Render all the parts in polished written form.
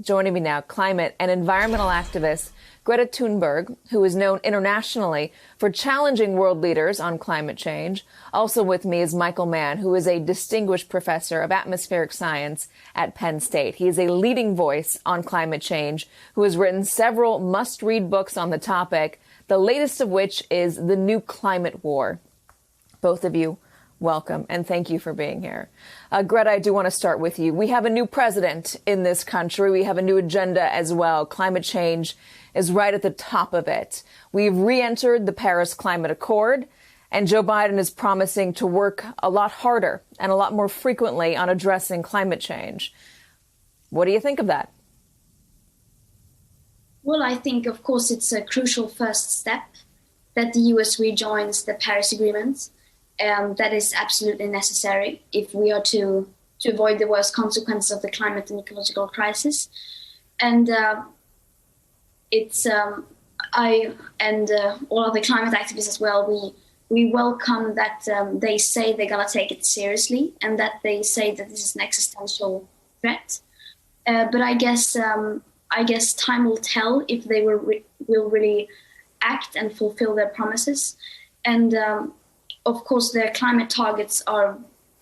Joining me now, climate and environmental activist Greta Thunberg, who is known internationally for challenging world leaders on climate change. Also with me is Michael Mann, who is a distinguished professor of atmospheric science at Penn State. He is a leading voice on climate change, who has written several must-read books on the topic, the latest of which is The New Climate War. Both of you, welcome, and thank you for being here. Greta, I do want to start with you. We have a new president in this country. We have a new agenda as well. Climate change is right at the top of it. We've re-entered the Paris Climate Accord, and Joe Biden is promising to work a lot harder and a lot more frequently on addressing climate change. What do you think of that? Well, I think, of course, it's a crucial first step that the U.S. rejoins the Paris Agreement. That is absolutely necessary if we are to avoid the worst consequences of the climate and ecological crisis. And I and all other climate activists as well, we welcome that they say they're going to take it seriously and that they say that this is an existential threat. But I guess time will tell if they will really act and fulfill their promises. And of course, their climate targets are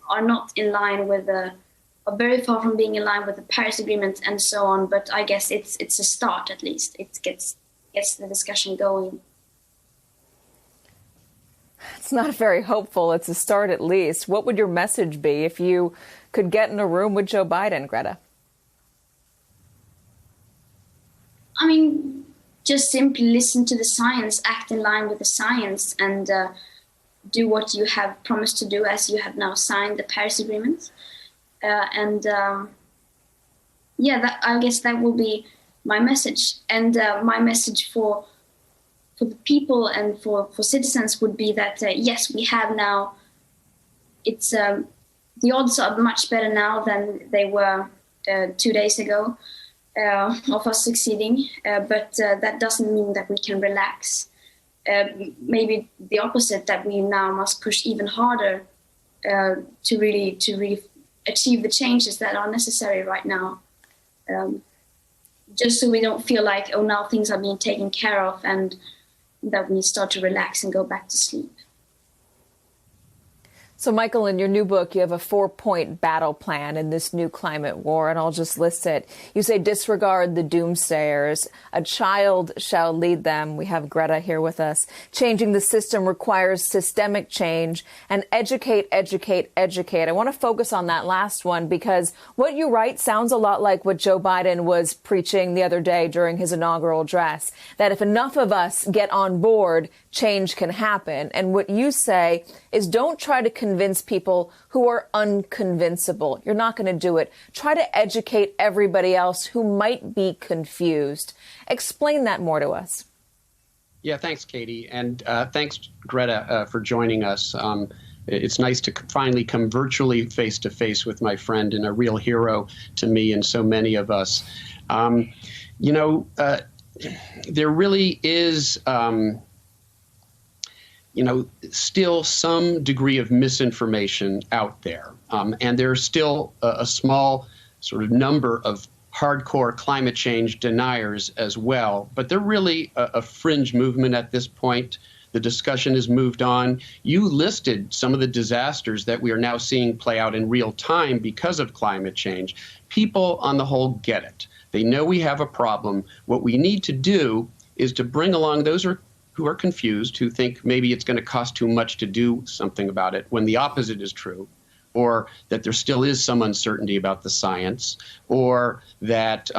not in line with are very far from being in line with the Paris Agreement and so on. But I guess it's a start, at least. It gets the discussion going. It's not very hopeful. It's a start, at least. What would your message be if you could get in a room with Joe Biden, Greta? I mean, just simply listen to the science, act in line with the science, and do what you have promised to do as you have now signed the Paris Agreement. I guess that will be my message. And my message for the people and for citizens would be that, yes, we have now, the odds are much better now than they were 2 days ago of us succeeding, but that doesn't mean that we can relax. Maybe the opposite, that we now must push even harder to really achieve the changes that are necessary right now, just so we don't feel like, oh, now things are being taken care of and that we start to relax and go back to sleep. So, Michael, in your new book, you have a 4-point battle plan in this new climate war, and I'll just list it. You say disregard the doomsayers. A child shall lead them. We have Greta here with us. Changing the system requires systemic change, and educate, educate, educate. I want to focus on that last one because what you write sounds a lot like what Joe Biden was preaching the other day during his inaugural address, that if enough of us get on board, change can happen. And what you say is don't try to convince people who are unconvincible. You're not going to do it. Try to educate everybody else who might be confused. Explain that more to us. Yeah, thanks, Katie. And thanks, Greta, for joining us. It's nice to finally come virtually face to face with my friend and a real hero to me and so many of us. There really is still some degree of misinformation out there. And there's still a small sort of number of hardcore climate change deniers as well. But they're really a fringe movement at this point. The discussion has moved on. You listed some of the disasters that we are now seeing play out in real time because of climate change. People on the whole get it. They know we have a problem. What we need to do is to bring along those who are confused, who think maybe it's going to cost too much to do something about it, when the opposite is true, or that there still is some uncertainty about the science, or that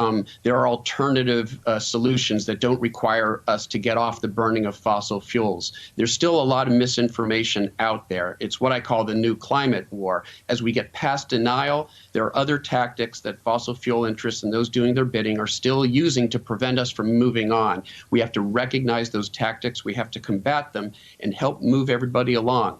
there are alternative solutions that don't require us to get off the burning of fossil fuels. There's still a lot of misinformation out there. It's what I call the new climate war. As we get past denial, there are other tactics that fossil fuel interests and those doing their bidding are still using to prevent us from moving on. We have to recognize those tactics. We have to combat them and help move everybody along.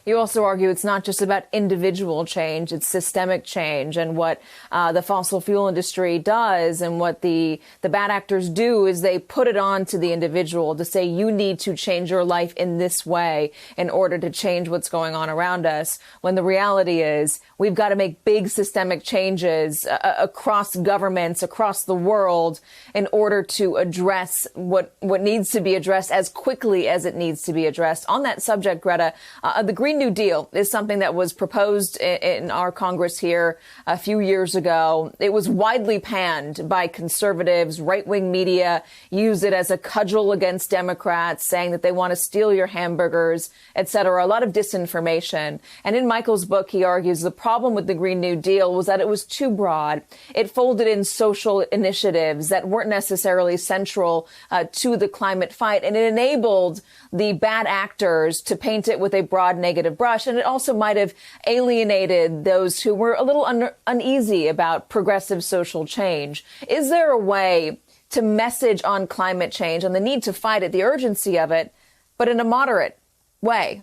You also argue it's not just about individual change, it's systemic change. And what the fossil fuel industry does and what the bad actors do is they put it on to the individual to say, you need to change your life in this way in order to change what's going on around us. When the reality is we've got to make big systemic changes across governments, across the world in order to address what needs to be addressed as quickly as it needs to be addressed. On that subject, Greta, the Green New Deal is something that was proposed in our Congress here a few years ago. It was widely panned by conservatives. Right-wing media used it as a cudgel against Democrats, saying that they want to steal your hamburgers, et cetera. A lot of disinformation. And in Michael's book, he argues the problem with the Green New Deal was that it was too broad. It folded in social initiatives that weren't necessarily central to the climate fight, and it enabled the bad actors to paint it with a broad negative brush. And it also might have alienated those who were a little uneasy about progressive social change. Is there a way to message on climate change and the need to fight it, the urgency of it, but in a moderate way?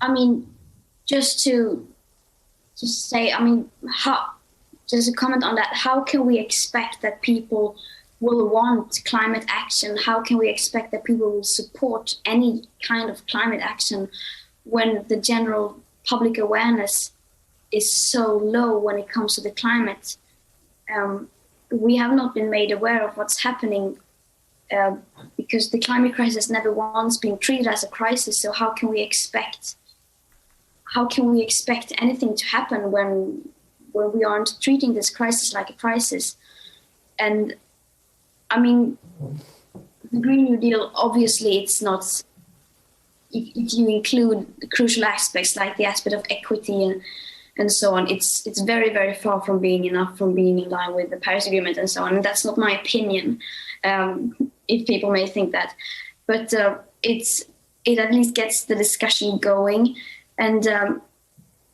I mean, just to say, I mean, just a comment on that, how can we expect that people will want climate action? How can we expect that people will support any kind of climate action when the general public awareness is so low when it comes to the climate? We have not been made aware of what's happening because the climate crisis never once been treated as a crisis. So how can we expect anything to happen when we aren't treating this crisis like a crisis? And I mean, the Green New Deal, obviously, it's not, if you include the crucial aspects like the aspect of equity and so on, it's very, very far from being enough, from being in line with the Paris Agreement and so on. And that's not my opinion, if people may think that. But it at least gets the discussion going. And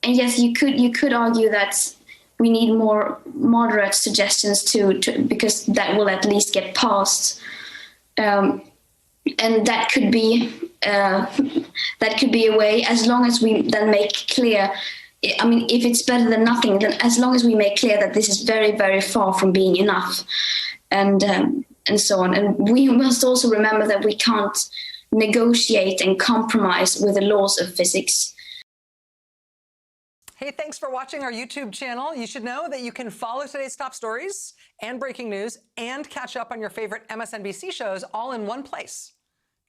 yes, you could argue that we need more moderate suggestions to because that will at least get passed, and that could be a way, as long as we then make clear. I mean, if it's better than nothing, then as long as we make clear that this is very, very far from being enough, and so on. And we must also remember that we can't negotiate and compromise with the laws of physics. Hey, thanks for watching our YouTube channel. You should know that you can follow today's top stories and breaking news and catch up on your favorite MSNBC shows all in one place.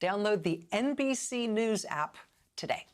Download the NBC News app today.